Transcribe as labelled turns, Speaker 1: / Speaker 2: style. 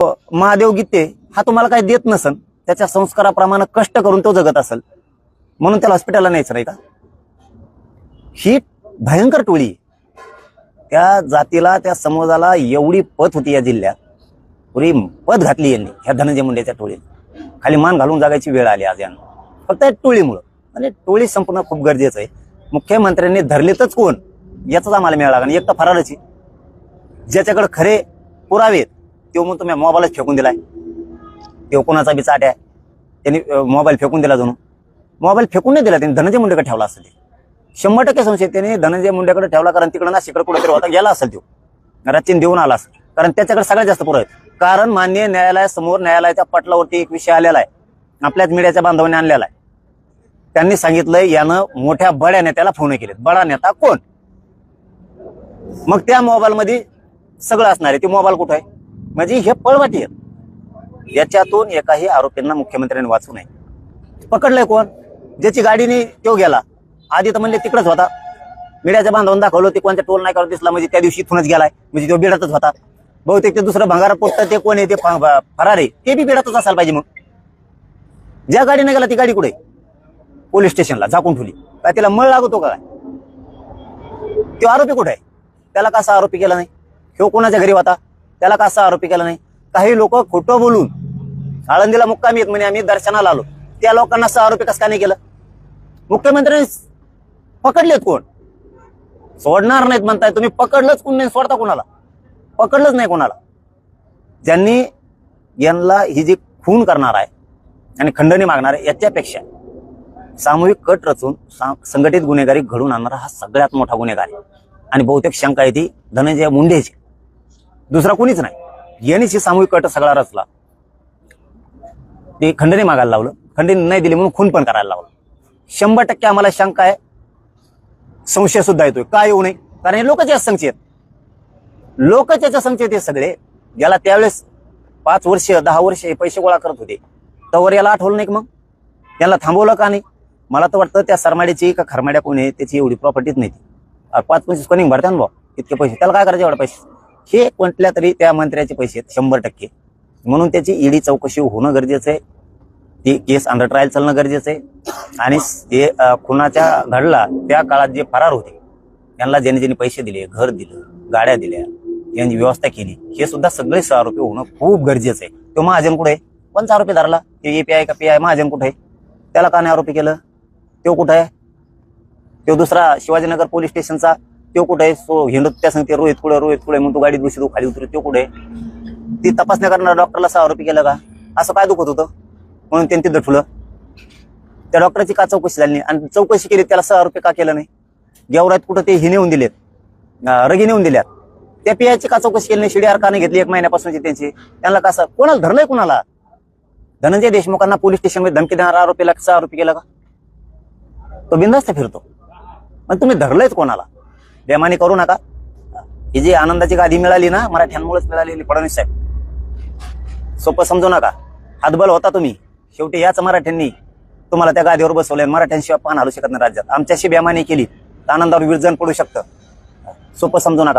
Speaker 1: महादेव गीते हा तुम्हाला काही देत नसन, त्याच्या संस्काराप्रमाणे कष्ट करून तो जगत असेल म्हणून त्याला हॉस्पिटलला न्यायचं नाही का? ही भयंकर टोळी, त्या जातीला त्या समाजाला एवढी पत होती या जिल्ह्यात, पुरी पत घातली यांनी ह्या धनंजय मुंडेच्या टोळीत. खाली मान घालून जगायची वेळ आली आज यांना फक्त या टोळीमुळं. आणि टोळी संपणं खूप गरजेचं आहे. मुख्यमंत्र्यांनी धरलेतच कोण याचाच आम्हाला मिळाला लागला. एक तर फरारची, ज्याच्याकडे खरे पुरावे तो मग तुम्ही मोबाईलच फेकून दिलाय. तो कोणाचा बी चाट आहे, त्यांनी मोबाईल फेकून दिला. जणू मोबाईल फेकून नाही दिला त्यांनी, धनंजय मुंडेकडे ठेवला असेल. 100% संशय त्याने धनंजय मुंडेकडे ठेवला, कारण तिकडे नाशिकडे कुठेतरी होता गेला असेल, तो रचीन देऊन आला असेल, कारण त्याच्याकडे सगळ्यात जास्त पुरावे आहेत. कारण मान्य न्यायालयासमोर न्यायालयाच्या पटलावरती एक विषय आलेला आहे, आपल्याच मीडियाच्या बांधवांनी आणलेला आहे. त्यांनी सांगितलंय यानं मोठ्या बड्या नेत्याला फोन केलेत. बडा नेता कोण? मग त्या मोबाईल मध्ये सगळं असणार आहे. ते मोबाईल कुठं आहे? म्हणजे हे पळवाटी आहेत. याच्यातून एकाही आरोपींना मुख्यमंत्र्यांनी वाचू नये. पकडलंय कोण? ज्याची गाडीने तो गेला. आधी तर म्हणले तिकडेच होता, मीडियाच्या बांधवांना दाखवलं ते कोणत्या टोल नाही करत दिसला, म्हणजे त्या दिवशी इथूनच गेलाय, म्हणजे तो बिडातच होता. बहुतेक ते दुसरं भंगारा पोटतं ते कोण आहे, ते फरार आहे, ते बी बिडातच असायला पाहिजे. मग ज्या गाडीने गेला ती गाडी कुठे? पोलीस स्टेशनला झाकून ठेवली. काय तिला मळ लागतो का? तो आरोपी कुठे आहे? त्याला कसा आरोपी केला नाही? तो कोणाच्या घरी होता? त्याला कसा आरोपी केला नाही? काही लोक खोटं बोलून आळंदीला मुक्कामी आहेत म्हणे आम्ही दर्शनाला आलो, त्या लोकांना असा आरोपी कसं काय नाही केलं? मुख्यमंत्र्यांनी पकडलेत कोण? सोडणार नाहीत म्हणताय तुम्ही. पकडलंच कोण नाही, सोडता कोणाला? पकडलंच नाही कोणाला. ज्यांनी यांना ही जी खून करणार आहे आणि खंडणी मागणार आहे, याच्यापेक्षा सामूहिक कट रचून संघटित गुन्हेगारी घडून आणणारा हा सगळ्यात मोठा गुन्हेगार आहे. आणि बहुतेक शंका आहे ती धनंजय मुंडेची, दुसरा कोणीच नाही. यांनीच ही सामूहिक कट सगळा रचला. ते खंडणी मागायला लावलं, खंडणी नाही दिली म्हणून खून पण करायला लावलं. 100% आम्हाला शंका आहे, संशय सुद्धा येतोय. काय येऊ नये? कारण हे लोकच याच संशय आहेत. लोकच याच्या संशय हे सगळे. याला त्यावेळेस 5 वर्ष 10 वर्ष पैसे गोळा करत होते, तवर याला आठवलं नाही. मग याला थांबवलं का नाही? मला तर वाटतं त्या सरमाड्याची का खरमाड्या कोणी आहे त्याची एवढी प्रॉपर्टीच नाही. 5-25 कनिंग भरत्या ना इतके पैसे, त्याला काय करायचे एवढे पैसे? हे कोणत्या तरी त्या मंत्र्याचे पैसे आहेत 100%. म्हणून त्याची ईडी चौकशी होणं गरजेचं आहे. ती केस अंडर ट्रायल चालणं गरजेचं आहे. आणि ते खुनाच्या घडला त्या काळात जे फरार होते त्यांना ज्यांनी ज्यांनी पैसे दिले, घर दिलं, गाड्या दिल्या, यांची व्यवस्था केली, हे सुद्धा सगळे आरोपी होणं खूप गरजेचं आहे. तो महाजन कुठे आहे? कोणचा आरोपी धरला? ते एपीआय का पीआय? महाजन कुठे आहे? त्याला का नाही आरोपी केलं? तो कुठे आहे? तो दुसरा शिवाजीनगर पोलीस स्टेशनचा तो कुठे आहे? सो हिंदू त्या सांगते रोहित कुठे म्हणून तो गाडीत बसतो खाली उतरू, तो कुठे आहे? ती तपासण्या करणाऱ्या डॉक्टरला आरोपी केलं का? असं काय दुखत होतं म्हणून त्यांनी तिथं ठुलं? त्या डॉक्टरची का चौकशी झाली नाही? आणि चौकशी केली त्याला आरोपी का केलं नाही? गेवरात कुठं ते हे नेऊन दिलेत, रगी नेऊन दिल्यात, त्या पीआयची का चौकशी केली नाही? शिडीआर का नाही घेतली 1 महिन्यापासूनची त्यांची? त्यांना कसं कोणाला धरलंय? कोणाला? धनंजय देशमुखांना पोलीस स्टेशनमध्ये धमकी देणारा आरोपीला कसा आरोपी केला का? तो बिनधास्त फिरतो. पण तुम्ही धरलंयच कोणाला? बेमानी करू नका. ही जी आनंदाची गादी मिळाली ना, मराठ्यांमुळेच मिळालेली. फडणवीस साहेब, सोपं समजू नका. हातबल होता तुम्ही, शेवटी याच मराठ्यांनी तुम्हाला त्या गादीवर बसवलंय. मराठ्यांशिवाय पान हलू शकत नाही राज्यात. आमच्याशी बेमानी केली तर आनंदावर विरजन पडू शकतं. सोपं समजू नका.